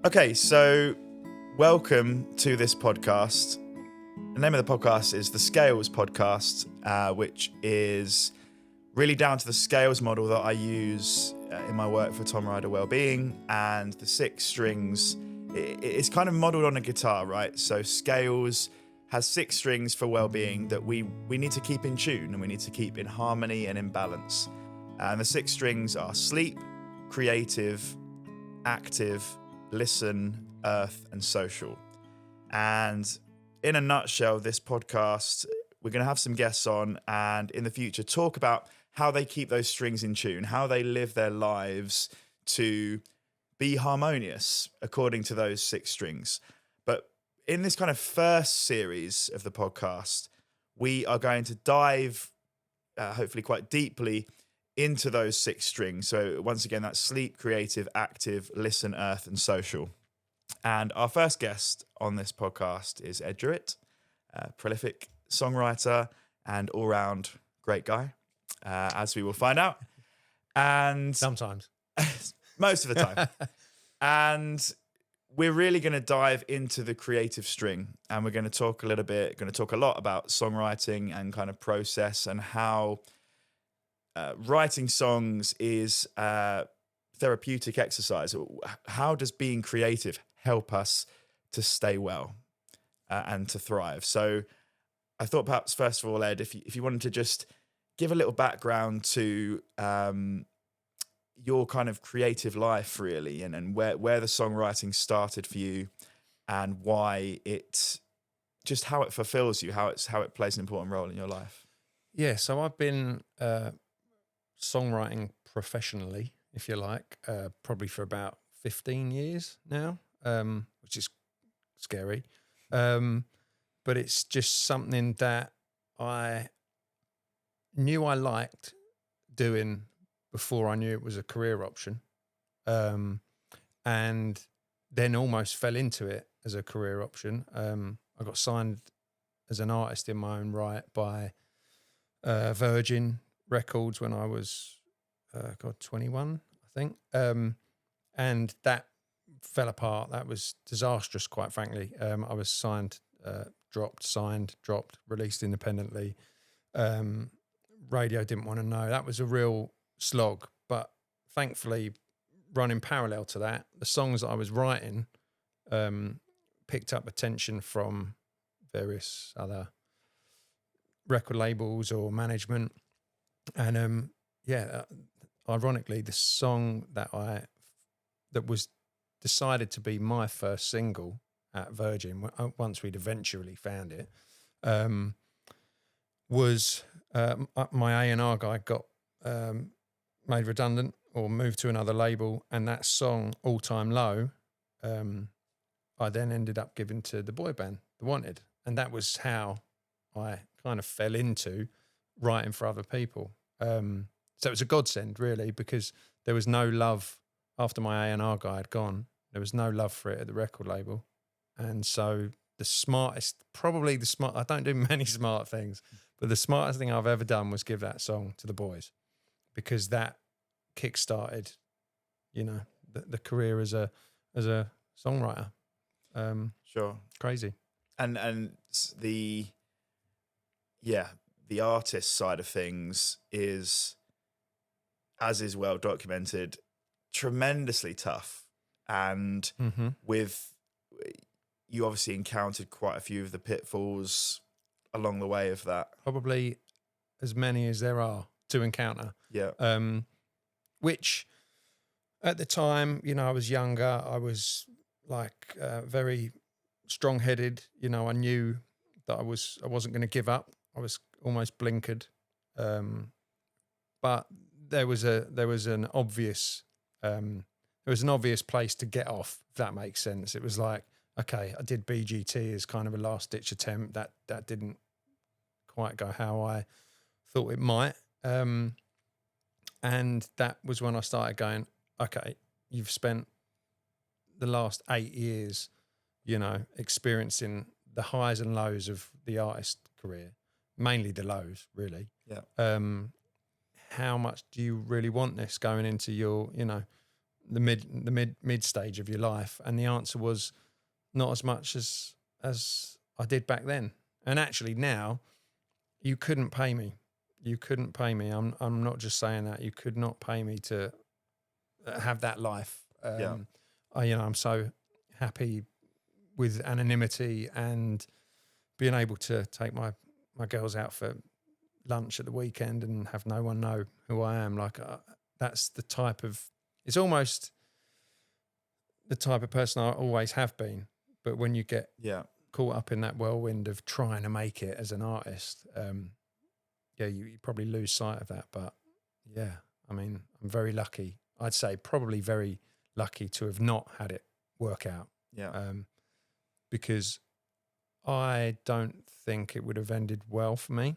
Okay, so welcome to this podcast. The name of the podcast is the Scales Podcast, which is really down to the scales model that I use in my work for Tom Ryder Wellbeing, and the 6 strings. It's kind of modeled on a guitar, right? So scales has 6 strings for well-being that we need to keep in tune and we need to keep in harmony and in balance. And the 6 strings are sleep, creative, active, listen, earth, and social. And in a nutshell, this podcast, we're going to have some guests on and in the future talk about how they keep those strings in tune, how they live their lives to be harmonious according to those 6 strings. But in this kind of first series of the podcast, we are going to dive hopefully quite deeply into those 6 strings. So once again, that's sleep, creative, active, listen, earth, and social. And our first guest on this podcast is Ed Drewett, a prolific songwriter and all-round great guy, as we will find out. And sometimes, most of the time. And we're really going to dive into the creative string, and we're going to talk a lot about songwriting and kind of process and how writing songs is a therapeutic exercise. How does being creative help us to stay well and to thrive? So I thought perhaps, first of all, Ed, if you wanted to just give a little background to your kind of creative life, really, and where the songwriting started for you and why how it fulfills you, how it plays an important role in your life. Yeah, so I've been songwriting professionally, if you like, probably for about 15 years now, which is scary. But it's just something that I knew I liked doing before I knew it was a career option, and then almost fell into it as a career option. I got signed as an artist in my own right by Virgin Records when I was 21, I think, and that fell apart. That was disastrous, quite frankly. I was signed, dropped, released independently. Radio didn't want to know. That was a real slog, but thankfully, running parallel to that, the songs that I was writing picked up attention from various other record labels or management. And ironically, the song that was decided to be my first single at Virgin, once we'd eventually found it, was my A&R guy got made redundant or moved to another label, and that song, All Time Low, I then ended up giving to the boy band, The Wanted, and that was how I kind of fell into writing for other people. So it was a godsend, really, because there was no love after my A&R guy had gone. There was no love for it at the record label. And so I don't do many smart things, but the smartest thing I've ever done was give that song to the boys, because that kick-started, the career as a songwriter. Sure. Crazy. And the artist side of things is, as is well documented, tremendously tough. And you obviously encountered quite a few of the pitfalls along the way of that. Probably as many as there are to encounter. Yeah. Which at the time, I was younger. I was like very strong-headed. I knew that I wasn't going to give up. I was almost blinkered. But there was an obvious place to get off, if that makes sense. It was like, okay, I did BGT as kind of a last-ditch attempt. That didn't quite go how I thought it might. And that was when I started going, okay, you've spent the last 8 years, experiencing the highs and lows of the artist career, mainly the lows, really. Yeah. How much do you really want this going into your, the mid stage of your life? And the answer was not as much as I did back then. And actually now, you couldn't pay me. You couldn't pay me. I'm not just saying that. You could not pay me to have that life. I'm so happy with anonymity and being able to take my girls out for lunch at the weekend and have no one know who I am. Like that's it's almost the type of person I always have been. But when you get caught up in that whirlwind of trying to make it as an artist, you probably lose sight of that. But yeah, I mean, I'm very lucky. I'd say probably very lucky to have not had it work out. Yeah. Because I don't think it would have ended well for me,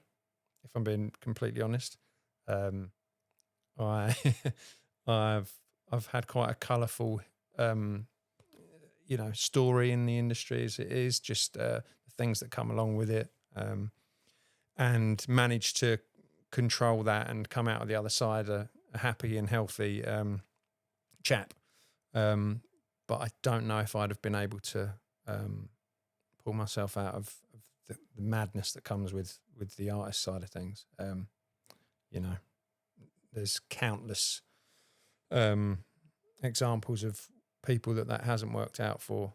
if I'm being completely honest. I've had quite a colourful, story in the industry as it is, just the things that come along with it, and managed to control that and come out of the other side a happy and healthy chap. But I don't know if I'd have been able to pull myself out of the madness that comes with the artist side of things. There's countless examples of people that hasn't worked out for.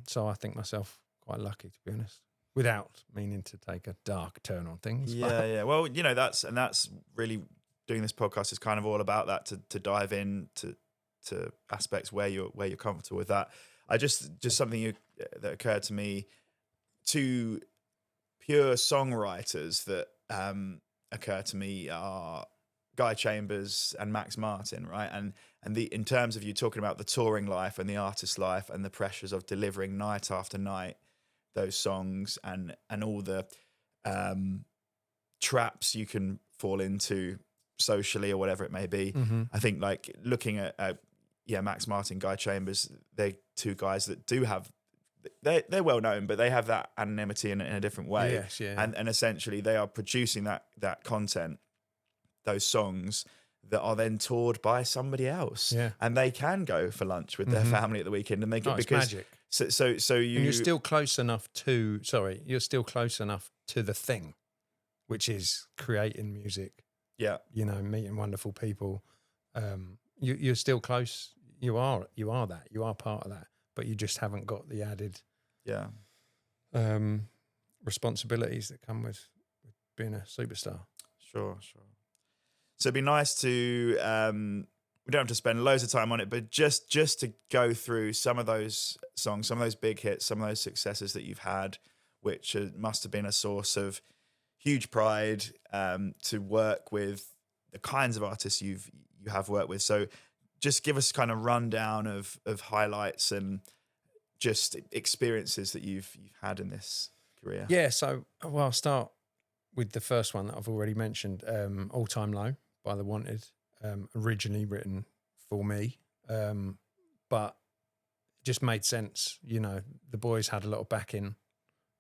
So I think myself quite lucky, to be honest, without meaning to take a dark turn on things. Yeah. Well, that's really doing this podcast is kind of all about that, to dive in to aspects where you're comfortable with that. I just something that occurred to me, two pure songwriters that occur to me are Guy Chambers and Max Martin, right? And in terms of you talking about the touring life and the artist life and the pressures of delivering night after night those songs and all the traps you can fall into socially or whatever it may be. Mm-hmm. I think like looking at Max Martin, Guy Chambers, they're two guys that do have, they're well known, but they have that anonymity in a different way. Yes, yeah. And essentially they are producing that content, those songs that are then toured by somebody else. Yeah. And they can go for lunch with their family at the weekend, and they get, because it's magic. So you're still close enough to the thing, which is creating music. Yeah. Meeting wonderful people. You're still close. You are that. You are part of that, but you just haven't got the added responsibilities that come with being a superstar. Sure. So it'd be nice to, we don't have to spend loads of time on it, but just to go through some of those songs, some of those big hits, some of those successes that you've had, which must have been a source of huge pride to work with the kinds of artists you have worked with. So just give us kind of rundown of highlights and just experiences that you've had in this career. Yeah, so I'll start with the first one that I've already mentioned, All Time Low by The Wanted, originally written for me, but just made sense. The boys had a lot of backing,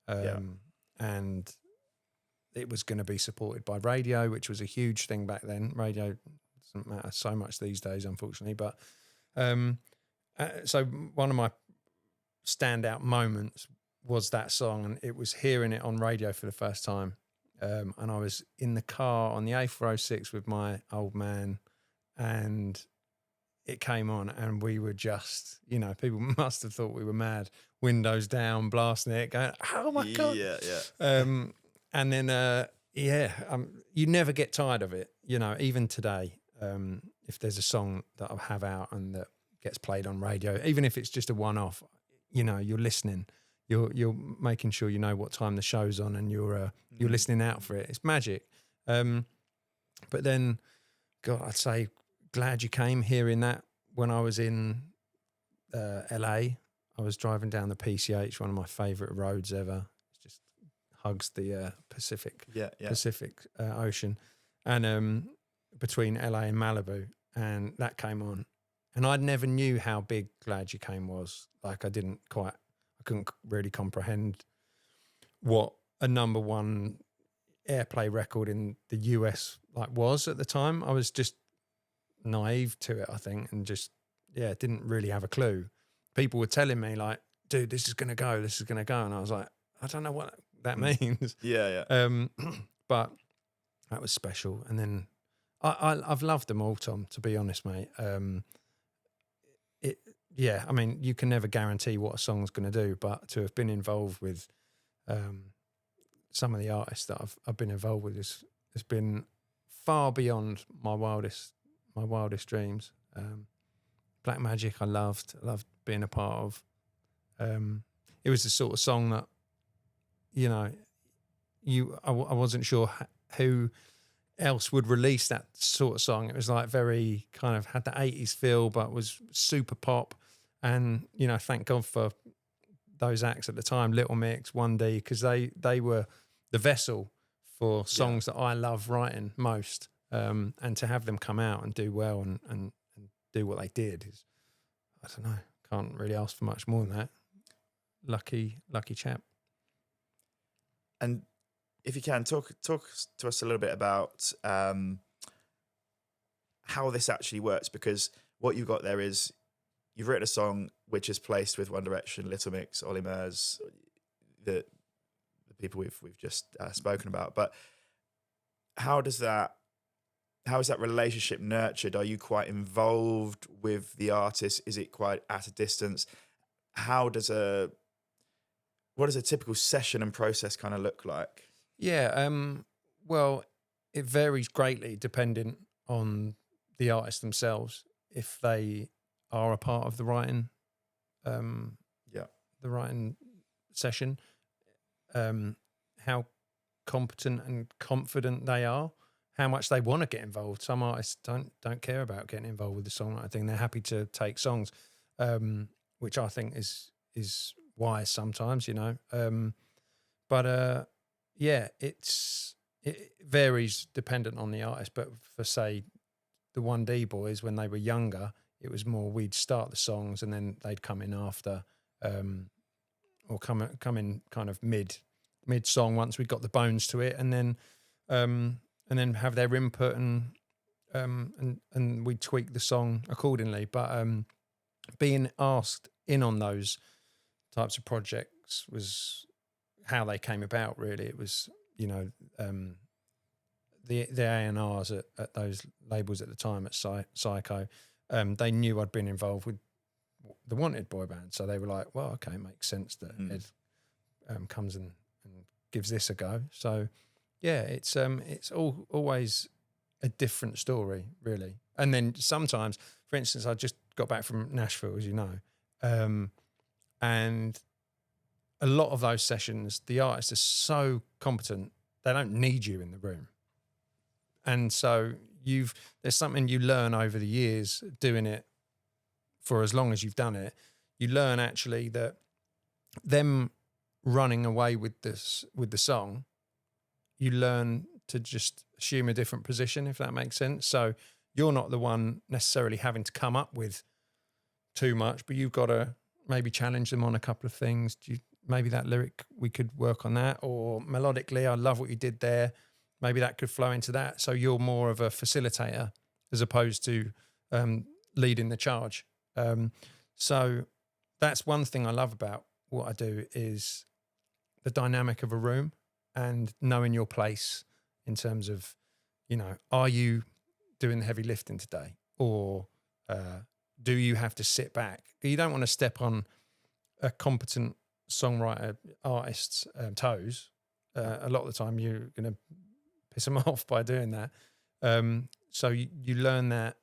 and it was going to be supported by radio, which was a huge thing back then. Radio doesn't matter so much these days, unfortunately. But so one of my standout moments was that song, and it was hearing it on radio for the first time. And I was in the car on the A406 with my old man, and it came on, and we were just, people must have thought we were mad. Windows down, blasting it, going, "Oh my God!" Yeah. And then, you never get tired of it. Even today, if there's a song that I have out and that gets played on radio, even if it's just a one-off, you're listening. You're making sure you know what time the show's on, and you're listening out for it. It's magic. But then, God, I'd say Glad You Came, hearing that when I was in LA. I was driving down the PCH, one of my favourite roads ever. It just hugs the Pacific Ocean, and between LA and Malibu, and that came on, and I never knew how big Glad You Came was. Like I couldn't really comprehend what a number one airplay record in the US was at the time. I was just naive to it, I think, and just didn't really have a clue. People were telling me like, dude, this is going to go. And I was like, I don't know what that means. Yeah. But that was special. And then I've loved them all, Tom, to be honest, mate. I mean, you can never guarantee what a song's going to do, but to have been involved with some of the artists that I've been involved with has been far beyond my wildest dreams. Black Magic, I loved being a part of. It was the sort of song that, you know, I wasn't sure who else would release that sort of song. It was like very kind of had the 80s feel, but was super pop. And, you know, thank God for those acts at the time, Little Mix, 1D, because they were the vessel for songs that I love writing most. And to have them come out and do well and do what they did is, I don't know, can't really ask for much more than that. Lucky chap. And if you can, talk to us a little bit about how this actually works, because what you've got there is you've written a song which is placed with One Direction, Little Mix, Olly Murs, the people we've just spoken about. But how is that relationship nurtured? Are you quite involved with the artist? Is it quite at a distance? What does a typical session and process kind of look like? Yeah, well, it varies greatly depending on the artist themselves. If they are a part of the writing, the writing session, how competent and confident they are, how much they want to get involved. Some artists don't care about getting involved with the songwriting thing. They're happy to take songs, which I think is wise sometimes, you know. But it varies dependent on the artist. But for, say, the 1D boys, when they were younger, it was more we'd start the songs and then they'd come in after, or come in kind of mid song once we'd got the bones to it, and then have their input and we tweak the song accordingly. But being asked in on those types of projects was how they came about, really. It was, you know, the A&Rs at those labels at the time at Psycho, they knew I'd been involved with the Wanted boy band, so they were like, well, okay, it makes sense that Ed comes and gives this a go. So yeah, it's always a different story, really. And then sometimes, for instance, I just got back from Nashville, as you know, and a lot of those sessions, the artists are so competent, they don't need you in the room. And so there's something you learn over the years doing it for as long as you've done it. You learn actually that them running away with the song, you learn to just assume a different position, if that makes sense. So you're not the one necessarily having to come up with too much, but you've got to maybe challenge them on a couple of things. Maybe that lyric, we could work on that, or melodically, I love what you did there. Maybe that could flow into that. So you're more of a facilitator as opposed to leading the charge. So that's one thing I love about what I do, is the dynamic of a room and knowing your place in terms of, you know, are you doing the heavy lifting today, or do you have to sit back? You don't want to step on a competent songwriter artist's toes. A lot of the time you're going to piss them off by doing that. So you learn that,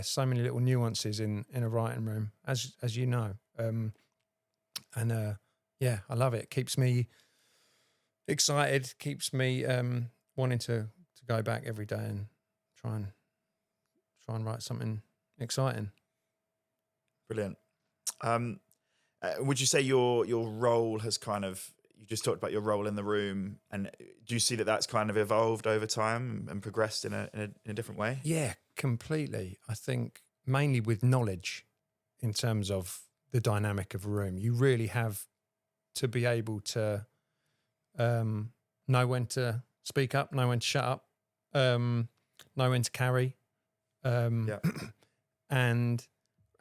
so many little nuances in a writing room, as you know. I love it. It keeps me excited, keeps me wanting to go back every day and try and write something exciting. Brilliant. Would you say your role has kind of, you just talked about your role in the room, and do you see that that's kind of evolved over time and progressed in a different way? Yeah, completely. I think mainly with knowledge in terms of the dynamic of a room. You really have to be able to know when to speak up, know when to shut up, know when to carry, and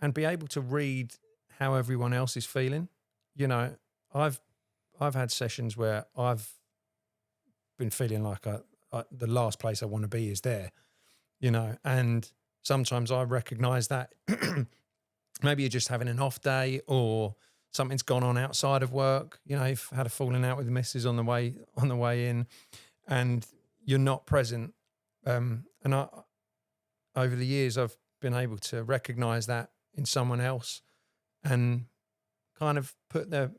and be able to read how everyone else is feeling. You know, I've had sessions where I've been feeling like the last place I want to be is there, you know, and sometimes I recognize that maybe you're just having an off day or something's gone on outside of work. You know, you've had a falling out with the missus on the way in, and you're not present. And over the years, I've been able to recognize that in someone else and kind of put their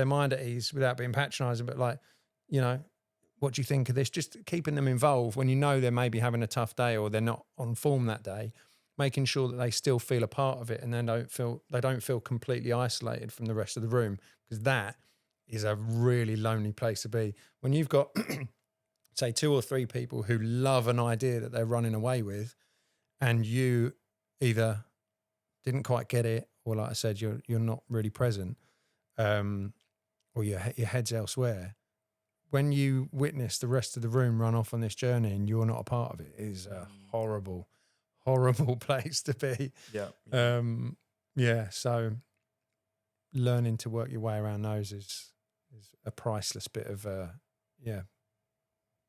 mind at ease without being patronizing, but like, you know, what do you think of this? Just keeping them involved when you know they're maybe having a tough day or they're not on form that day, making sure that they still feel a part of it and then they don't feel completely isolated from the rest of the room, because that is a really lonely place to be. When you've got, say, 2 or 3 people who love an idea that they're running away with, and you either didn't quite get it, or like I said, you're not really present, or your head's elsewhere. When you witness the rest of the room run off on this journey and you're not a part of it, is a horrible, horrible place to be. Yeah. So learning to work your way around those is a priceless bit of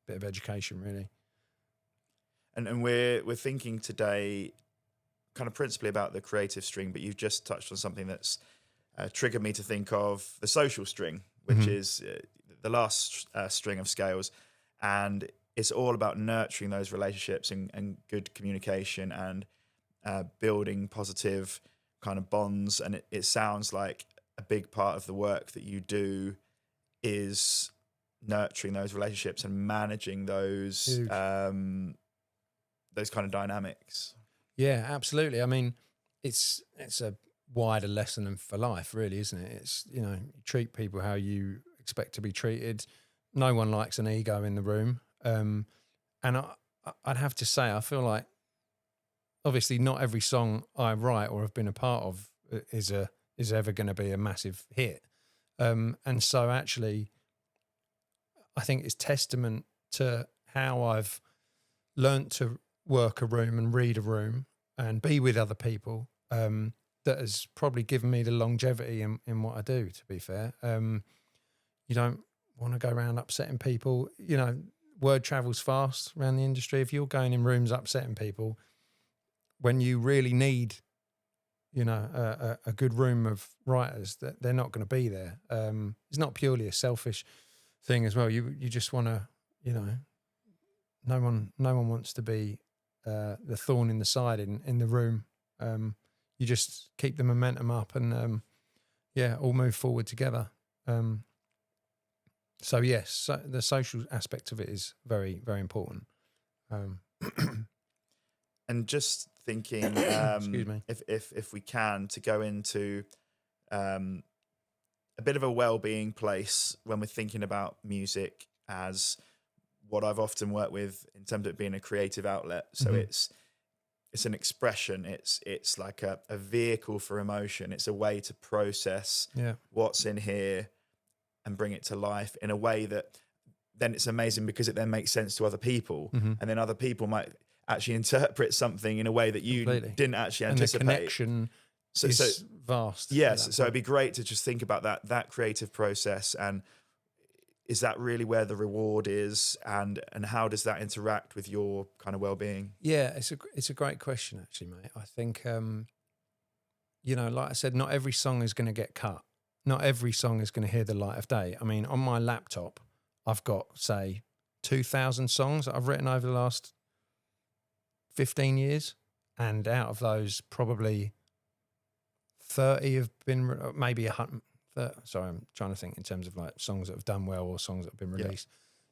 education, really. And we're thinking today kind of principally about the creative string, but you've just touched on something that's triggered me to think of the social string, which is the last string of scales. And it's all about nurturing those relationships and good communication and building positive kind of bonds. And it sounds like a big part of the work that you do is nurturing those relationships and managing those kind of dynamics. Yeah, absolutely. I mean, it's a wider lesson for life, really, isn't it? It's, you know, you treat people how you expect to be treated. No one likes an ego in the room. And I'd have to say, I feel like obviously not every song I write or have been a part of is ever going to be a massive hit. And so actually, I think it's testament to how I've learnt to work a room and read a room and be with other people, that has probably given me the longevity in what I do, to be fair. You don't want to go around upsetting people. You know, word travels fast around the industry. If you're going in rooms upsetting people, when you really need, you know, a good room of writers, that they're not going to be there. It's not purely a selfish thing as well. You just want to, you know, no one wants to be the thorn in the side in the room. You just keep the momentum up and all move forward together. So yes, so the social aspect of it is very, very important. And just thinking, excuse me, if we can, to go into a bit of a well-being place when we're thinking about music as what I've often worked with in terms of it being a creative outlet. So it's an expression. It's like a vehicle for emotion. It's a way to process what's in here and bring it to life in a way that then it's amazing, because it then makes sense to other people, and then other people might actually interpret something in a way that you didn't actually anticipate. And the connection is vast. Yes, so it'd be great to just think about that creative process, and is that really where the reward is, and how does that interact with your kind of well-being? Yeah, it's a great question, actually, mate. I think, you know, like I said, not every song is going to get cut. Not every song is going to hear the light of day. I mean, on my laptop, I've got, say, 2,000 songs that I've written over the last 15 years. And out of those, probably 30 have been, maybe 100. Sorry, I'm trying to think in terms of like songs that have done well or songs that have been released.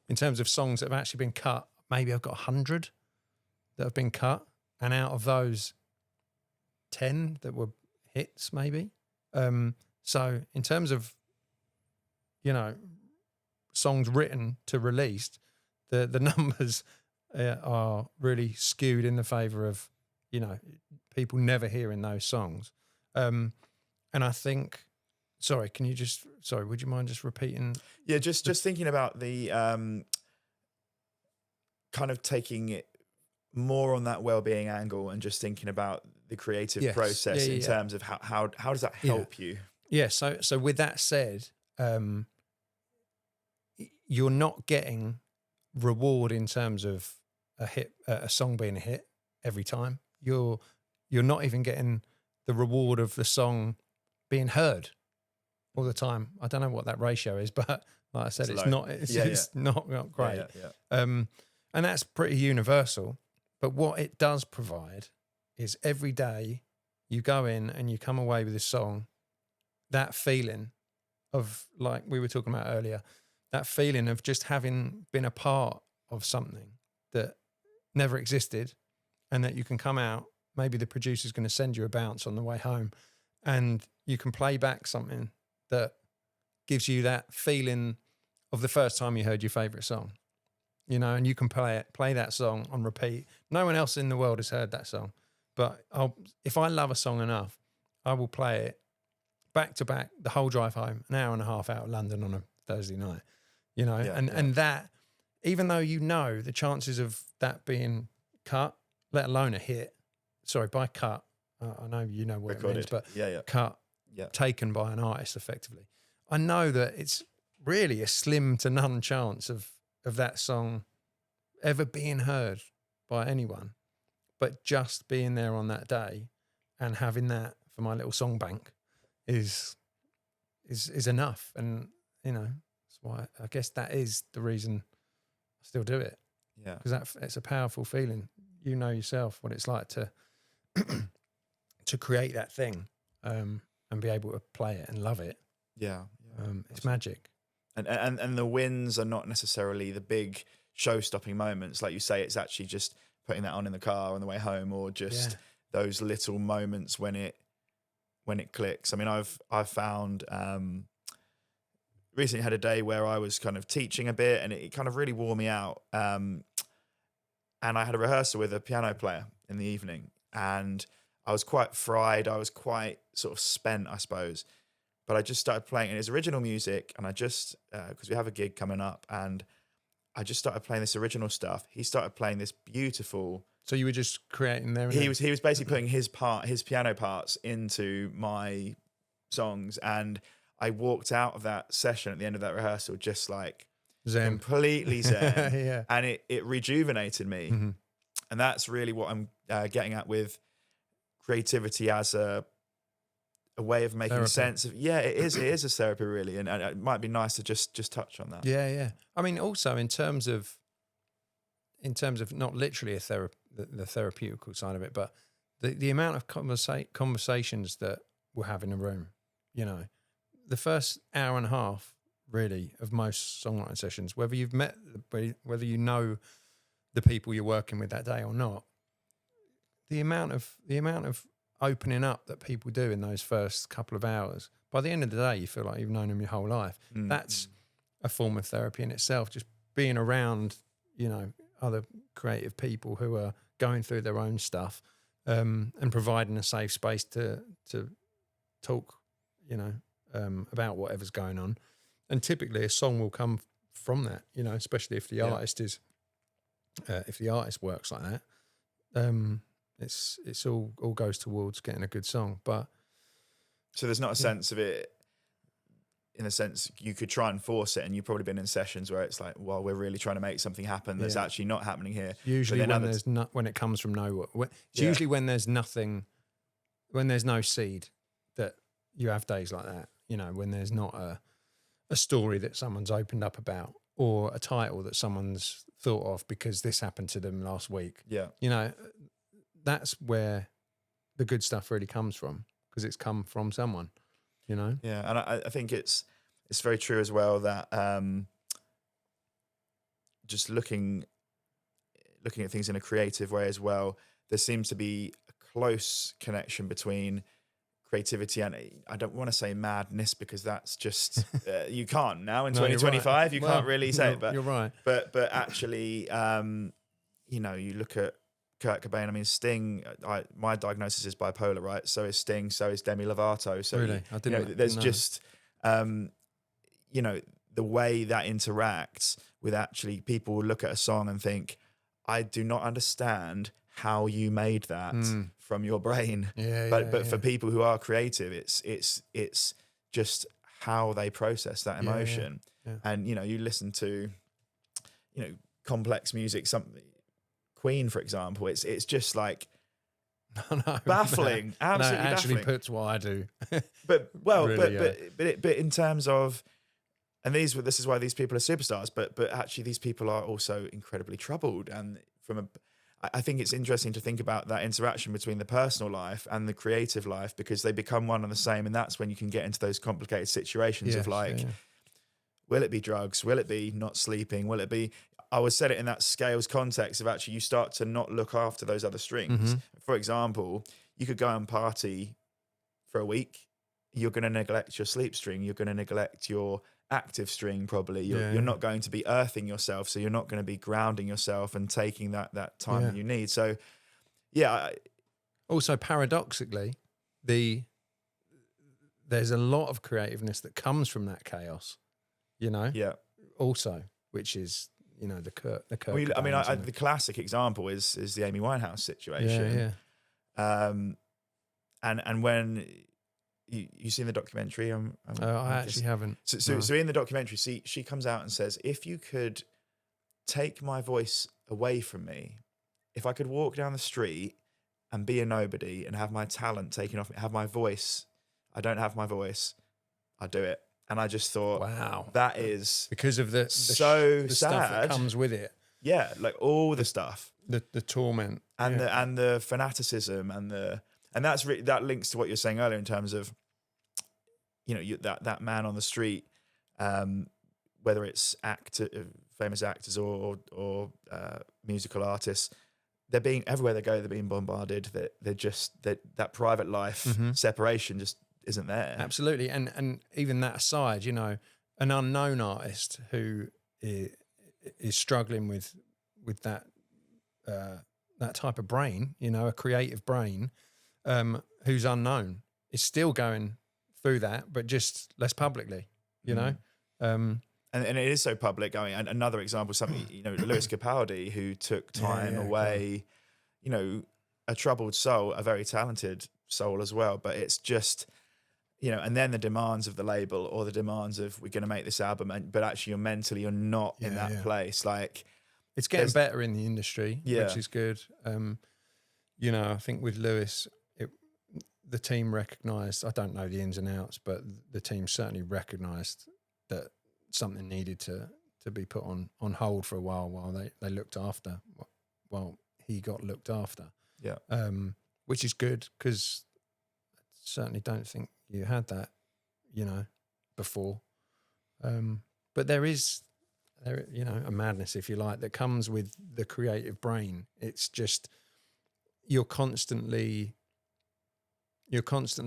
In terms of songs that have actually been cut, maybe I've got 100 that have been cut. And out of those, 10 that were hits, maybe. So in terms of, you know, songs written to released, the numbers are really skewed in the favour of, you know, people never hearing those songs. And I think, would you mind just repeating? Yeah, just thinking about the kind of taking it more on that well-being angle, and just thinking about the creative Yes. process Yeah, in yeah. terms of how does that help you? Yeah. So with that said, you're not getting reward in terms of a song being a hit every time. You're not even getting the reward of the song being heard all the time. I don't know what that ratio is, but like I said, it's low. not great. Yeah. And that's pretty universal. But what it does provide is every day you go in and you come away with a song, that feeling of, like we were talking about earlier, that feeling of just having been a part of something that never existed, and that you can come out, maybe the producer's going to send you a bounce on the way home, and you can play back something that gives you that feeling of the first time you heard your favourite song, you know, and you can play that song on repeat. No one else in the world has heard that song, but if I love a song enough, I will play it back to back the whole drive home, an hour and a half out of London on a Thursday night, you know, and that, even though you know the chances of that being cut, let alone a hit, sorry, by cut, I know you know what Recorded. it means, but cut, taken by an artist effectively. I know that it's really a slim to none chance of that song ever being heard by anyone, but just being there on that day and having that for my little song bank is enough. And, you know, that's why I guess that is the reason I still do it. Yeah. Because it's a powerful feeling. You know yourself what it's like to to create that thing, and be able to play it and love it. Yeah. It's magic. And the wins are not necessarily the big show-stopping moments. Like you say, it's actually just putting that on in the car on the way home, or just those little moments when it clicks. I mean, I've found recently had a day where I was kind of teaching a bit, and it kind of really wore me out. And I had a rehearsal with a piano player in the evening, and I was quite fried. I was quite sort of spent, I suppose. But I just started playing, and it's original music, and I just, because we have a gig coming up, and I just started playing this original stuff. He started playing this beautiful. So you were just creating there? He was basically putting his piano parts into my songs, and I walked out of that session at the end of that rehearsal just like zen, completely zen, yeah. And it rejuvenated me, and that's really what I'm getting at with creativity as a way of making sense of. Yeah, it is a therapy really, and it might be nice to just touch on that. Yeah. I mean, also in terms of not literally the therapeutical side of it, but the amount of conversations that we'll have in a room. You know, the first hour and a half really of most songwriting sessions, whether you know the people you're working with that day or not, the amount of opening up that people do in those first couple of hours, by the end of the day, you feel like you've known them your whole life. That's a form of therapy in itself. Just being around, you know, other creative people who are going through their own stuff, and providing a safe space to talk, you know, about whatever's going on. And typically a song will come from that, you know, especially if the artist is, if the artist works like that. It's all goes towards getting a good song. But so there's not a sense of it, in a sense you could try and force it, and you've probably been in sessions where it's like, well, we're really trying to make something happen that's actually not happening here. Usually when it comes from nowhere, it's usually when there's nothing, when there's no seed, that you have days like that. You know, when there's not a story that someone's opened up about, or a title that someone's thought of because this happened to them last week. Yeah, you know, that's where the good stuff really comes from, because it's come from someone, you know? Yeah, and I think it's very true as well that just looking at things in a creative way as well, there seems to be a close connection between creativity and, I don't want to say madness, because that's just, you can't now in 2025, you can't really say it, but you're right. But actually, you know, you look at Kurt Cobain. I mean, Sting. My diagnosis is bipolar, right? So is Sting. So is Demi Lovato. So really, I didn't. You know, there's just, you know, the way that interacts with, actually people will look at a song and think, I do not understand how you made that from your brain. But for people who are creative, it's just how they process that emotion. And you listen to complex music, Queen, for example, it's just like baffling. Absolutely it actually baffling. puts what I do. But Really, but in terms of, and this is why these people are superstars, but actually these people are also incredibly troubled. And I think it's interesting to think about that interaction between the personal life and the creative life, because they become one and the same. And that's when you can get into those complicated situations of like, will it be drugs? Will it be not sleeping? Will it be, I would set it in that scales context of actually you start to not look after those other strings. For example, you could go and party for a week. You're going to neglect your sleep string. You're going to neglect your active string. Probably you're not going to be earthing yourself. So you're not going to be grounding yourself and taking that time that you need. So also paradoxically, there's a lot of creativeness that comes from that chaos, also, which is, the Kurt the classic example is the Amy Winehouse situation. And when you've seen the documentary, I actually haven't. So in the documentary, she comes out and says, if you could take my voice away from me, if I could walk down the street and be a nobody and have my talent taken off me, have my voice, I don't have my voice, I'd do it. And I just thought, wow, that is because of the sad stuff that comes with it. Yeah, like all the stuff, the torment, and the fanaticism, and that's that links to what you're saying earlier in terms of, that man on the street, whether it's famous actors or musical artists, they're being, everywhere they go, they're being bombarded. That private life separation just isn't there. Absolutely. And even that aside, an unknown artist who is struggling with that type of brain, a creative brain, who's unknown, is still going through that, but just less publicly, and it is so public. I mean, another example, something, Lewis Capaldi, who took time away, a troubled soul, a very talented soul as well, but it's just, and then the demands of the label or the demands of, we're going to make this album, but actually you're not in that place. Like, it's getting better in the industry, which is good. I think with Lewis, the team recognised, I don't know the ins and outs, but the team certainly recognised that something needed to be put on hold for a while they looked after, while he got looked after. Yeah. Which is good, because I certainly don't think you had that, before. But there is, a madness, if you like, that comes with the creative brain. It's just, you're constantly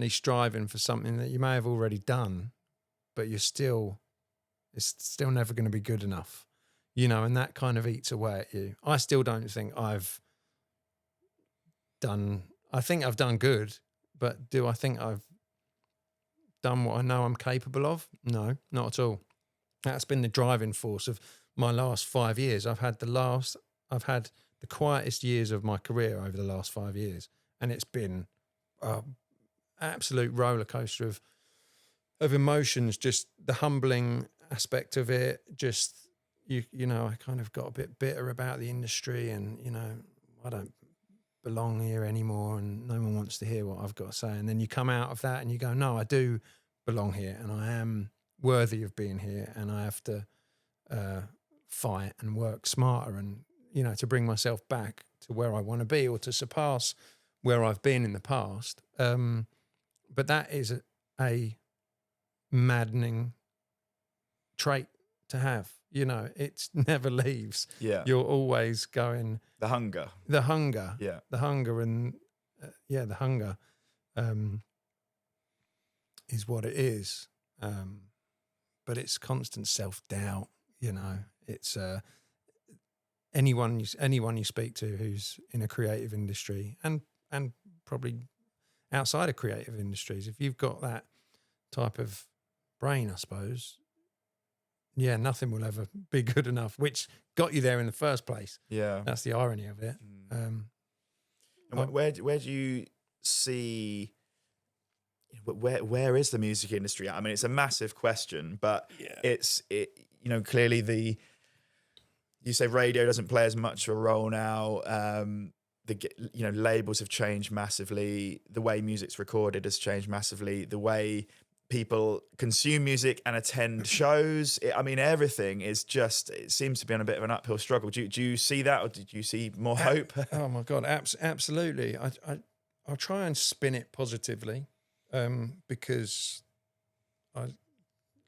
striving for something that you may have already done, but it's still never going to be good enough, and that kind of eats away at you. I still don't think I think I've done good, but do I think I've done what I know I'm capable of? No, not at all. That's been the driving force of my last 5 years. I've had the quietest years of my career over the last 5 years, and it's been absolute roller coaster of emotions. Just the humbling aspect of it. Just I kind of got a bit bitter about the industry, and I don't belong here anymore, and no one wants to hear what I've got to say. And then you come out of that and you go, no, I do belong here, and I am worthy of being here, and I have to fight and work smarter, and to bring myself back to where I want to be, or to surpass where I've been in the past. But that is a maddening trait to have. It never leaves. Yeah. You're always going. The hunger. Yeah. The hunger, and the hunger is what it is. But it's constant self-doubt. It's anyone you speak to who's in a creative industry, and probably outside of creative industries, if you've got that type of brain, I suppose, nothing will ever be good enough, which got you there in the first place. Yeah. That's the irony of it. And where do you see, where is the music industry at? I mean, it's a massive question, but clearly you say radio doesn't play as much of a role now. Labels have changed massively. The way music's recorded has changed massively. The way people consume music and attend shows. Everything is just, it seems to be on a bit of an uphill struggle. Do you see that, or did you see more hope? Oh my God, absolutely. I'll try and spin it positively, because I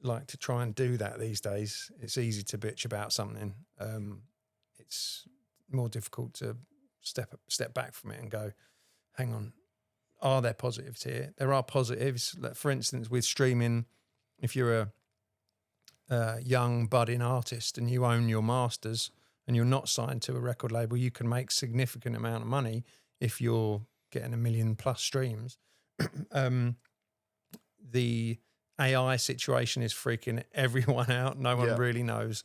like to try and do that these days. It's easy to bitch about something. It's more difficult to step back from it and go, hang on, are there positives here? There are positives. Like, for instance, with streaming, if you're a young budding artist and you own your masters and you're not signed to a record label, you can make significant amount of money if you're getting 1 million plus streams. The AI situation is freaking everyone out. No one really knows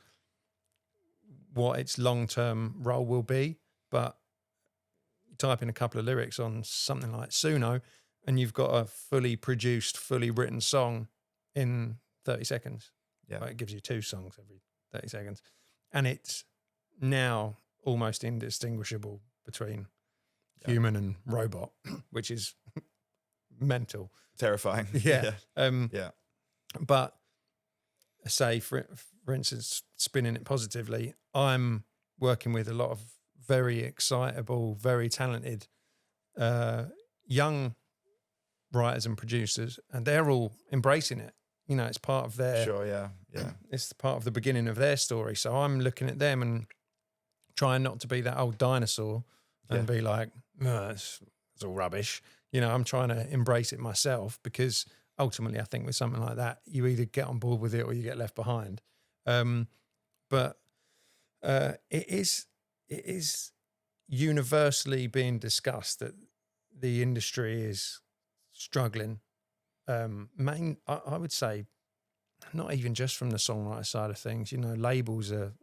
what its long-term role will be, but type in a couple of lyrics on something like Suno and you've got a fully produced, fully written song in 30 seconds. Yeah. Well, it gives you 2 songs every 30 seconds. And it's now almost indistinguishable between human and robot, which is mental. Terrifying. Yeah. But say, for instance, spinning it positively, I'm working with a lot of very excitable, very talented young writers and producers, and they're all embracing it. It's part of their... Sure, yeah. It's part of the beginning of their story. So I'm looking at them and trying not to be that old dinosaur and be like, oh, it's all rubbish. I'm trying to embrace it myself, because ultimately I think with something like that, you either get on board with it or you get left behind. But it is universally being discussed that the industry is struggling. I would say not even just from the songwriter side of things. Labels are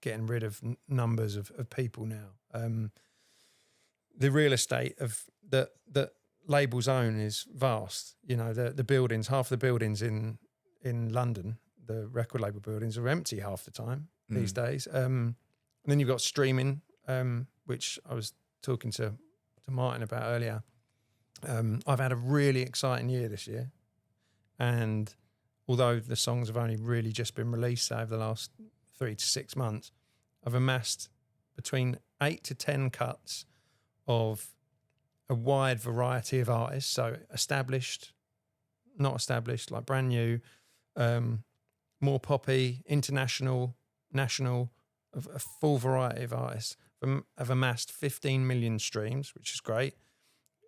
getting rid of numbers of people now. The real estate of that labels own is vast. The buildings, half the buildings in London, the record label buildings, are empty half the time these days. And then you've got streaming, which I was talking to Martin about earlier. I've had a really exciting year this year, and although the songs have only really just been released over the last 3 to 6 months, I've amassed between 8 to 10 cuts of a wide variety of artists. So established, not established, like brand new, more poppy, international, national, a full variety of artists have amassed 15 million streams, which is great.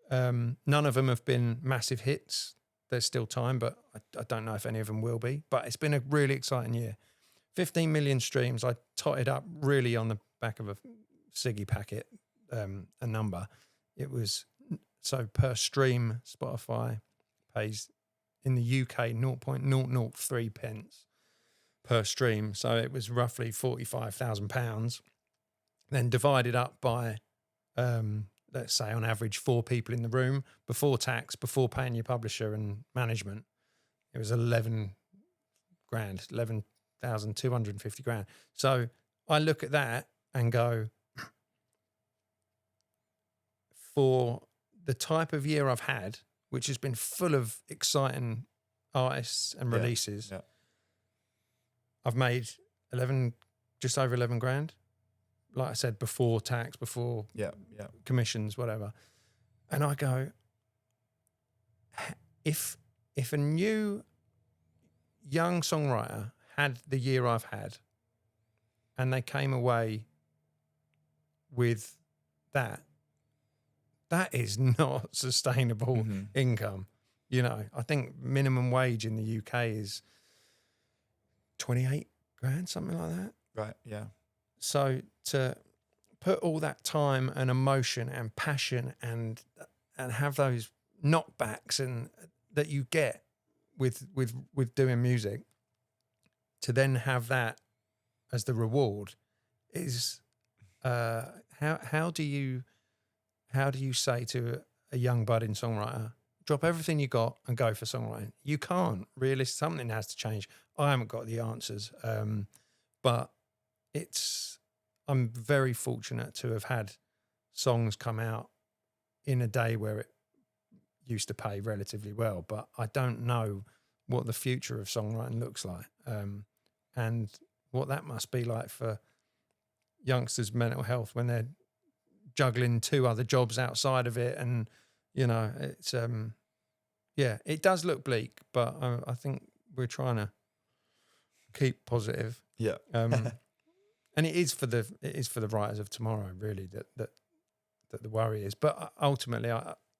None of them have been massive hits. There's still time, but I don't know if any of them will be. But it's been a really exciting year. 15 million streams. I totted up really on the back of a ciggy packet, a number. It was, so per stream, Spotify pays in the UK 0.003 pence per stream. So it was roughly £45,000. Then divided up by, let's say on average 4 people in the room, before tax, before paying your publisher and management, it was 11 grand, 11,250 grand. So I look at that and go, for the type of year I've had, which has been full of exciting artists and releases, I've made just over 11 grand. Like I said, before tax, before commissions, whatever. And I go, if a new young songwriter had the year I've had, and they came away with that is not sustainable income. I think minimum wage in the UK is 28 grand, something like that. Right, yeah. So to put all that time and emotion and passion and have those knockbacks and that you get with doing music, to then have that as the reward is how do you how do you say to a young budding songwriter, drop everything you got and go for songwriting? You can't really. Something has to change. I haven't got the answers, but I'm very fortunate to have had songs come out in a day where it used to pay relatively well, but I don't know what the future of songwriting looks like, and what that must be like for youngsters' mental health when they're juggling 2 other jobs outside of it. And, it's, it does look bleak, but I think we're trying to keep positive. Yeah. And it is for the writers of tomorrow, really, that the worry is. But ultimately,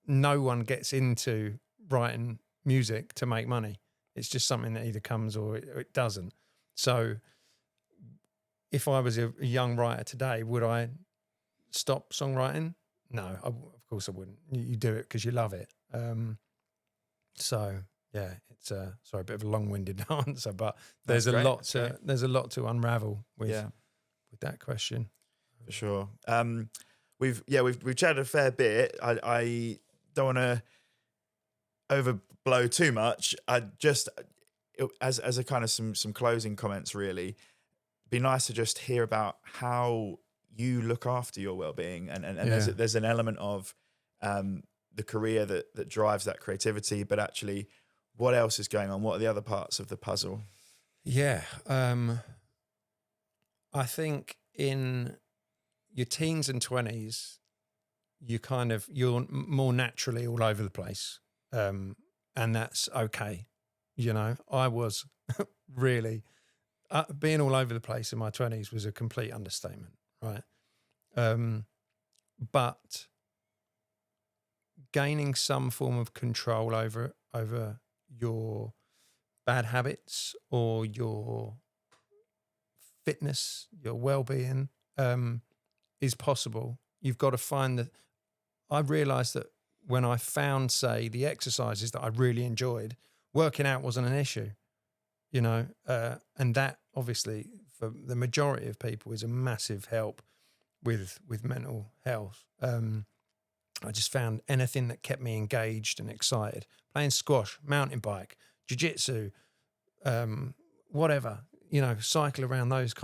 no one gets into writing music to make money. It's just something that either comes or it doesn't. So if I was a young writer today, would I stop songwriting? No, of course I wouldn't. You do it because you love it. So yeah, it's a bit of a long-winded answer, but there's a lot to unravel with that question. For sure. We've chatted a fair bit. I don't want to overblow too much. I just, as a kind of some closing comments, really, be nice to just hear about how you look after your well-being, and there's an element of the career that drives that creativity, but actually, what else is going on? What are the other parts of the puzzle? Yeah, I think in your teens and 20s, you're more naturally all over the place, and that's okay. I was really being all over the place in my 20s was a complete understatement, right? But gaining some form of control over your bad habits or your fitness, your well-being, is possible. You've got to find that. I realized that when I found, say, the exercises that I really enjoyed, working out wasn't an issue, and that obviously for the majority of people is a massive help with mental health. I just found anything that kept me engaged and excited, playing squash, mountain bike, jiu-jitsu, whatever, cycle around those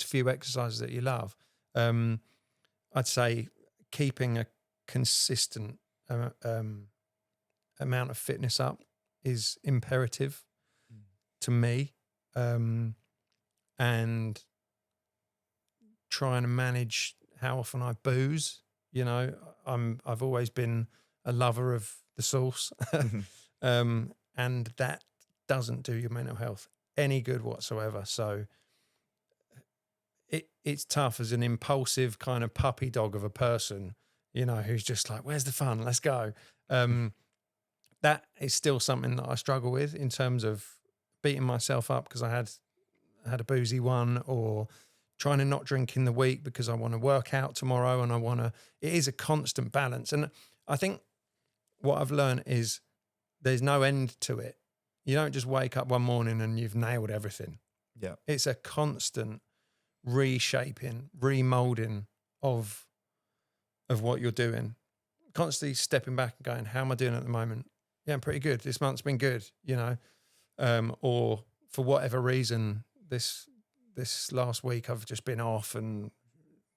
few exercises that you love. I'd say keeping a consistent amount of fitness up is imperative to me, and trying to manage how often I booze. I've always been a lover of the sauce, and that doesn't do your mental health any good whatsoever. So it's tough as an impulsive kind of puppy dog of a person, who's just like, where's the fun? Let's go. That is still something that I struggle with in terms of beating myself up because I had a boozy one, or trying to not drink in the week because I want to work out tomorrow, and it is a constant balance. And I think what I've learned is there's no end to it. You don't just wake up one morning and you've nailed everything. Yeah. It's a constant reshaping, remolding of what you're doing, constantly stepping back and going, how am I doing at the moment? Yeah, I'm pretty good. This month's been good, or for whatever reason, this last week I've just been off and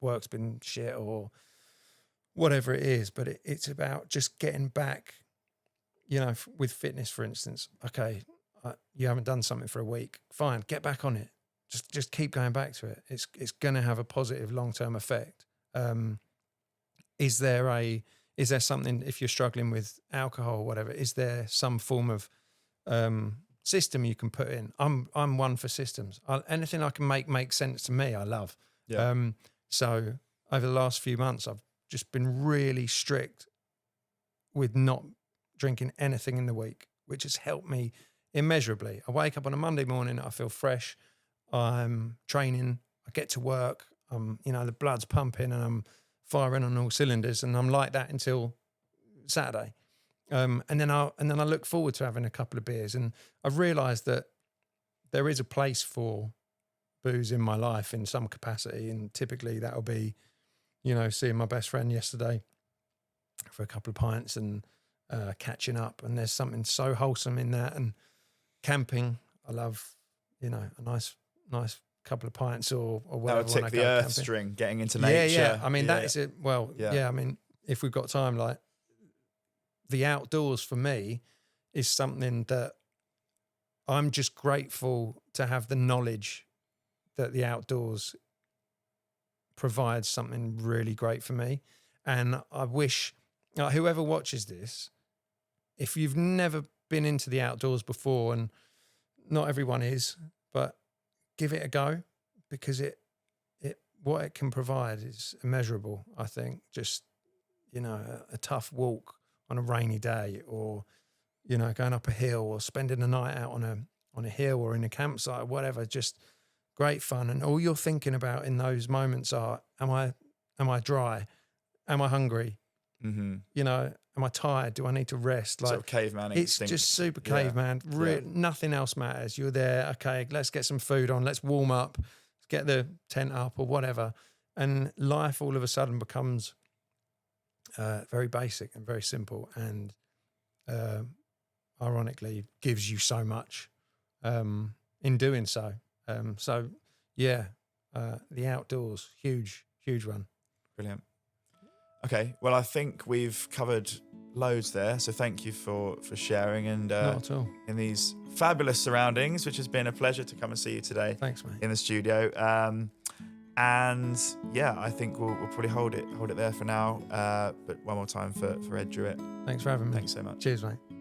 work's been shit or whatever it is. But it's about just getting back, with fitness, for instance. Okay, you haven't done something for a week. Fine, get back on it. Just keep going back to it. It's going to have a positive long-term effect. Is there something, if you're struggling with alcohol or whatever, is there some form of system you can put in? I'm one for systems. Anything I can make sense to me, I love. Yeah. So over the last few months, I've just been really strict with not drinking anything in the week, which has helped me immeasurably. I wake up on a Monday morning, I feel fresh. I'm training. I get to work. The blood's pumping and I'm firing on all cylinders, and I'm like that until Saturday. And then I look forward to having a couple of beers, and I've realised that there is a place for booze in my life in some capacity, and typically that'll be, seeing my best friend yesterday, for a couple of pints and catching up. And there's something so wholesome in that. And camping, I love, a nice couple of pints or whatever. That would tick the earth string, getting into nature. Yeah. I mean, that is it. Well, I mean, if we've got time, like the outdoors for me is something that I'm just grateful to have the knowledge that the outdoors provides something really great for me. And I wish whoever watches this, if you've never been into the outdoors before, and not everyone is, but give it a go, because what it can provide is immeasurable. I think just, a tough walk on a rainy day, or, going up a hill, or spending a night out on a hill or in a campsite or whatever, just great fun. And all you're thinking about in those moments are, am I dry? Am I hungry? Mm-hmm. Am I tired? Do I need to rest? Sort of caveman instinct. It's just super caveman. Nothing else matters. You're there. Okay, let's get some food on. Let's warm up. Let's get the tent up or whatever. And life all of a sudden becomes very basic and very simple, and ironically gives you so much in doing so. The outdoors, huge one. Brilliant. Okay, well, I think we've covered loads there, so thank you for sharing, and not at all. In these fabulous surroundings, which has been a pleasure to come and see you today. Thanks, mate. In the studio, and I think we'll probably hold it there for now. But one more time for Ed Drewett. Thanks for having me. Thanks so much. Cheers, mate.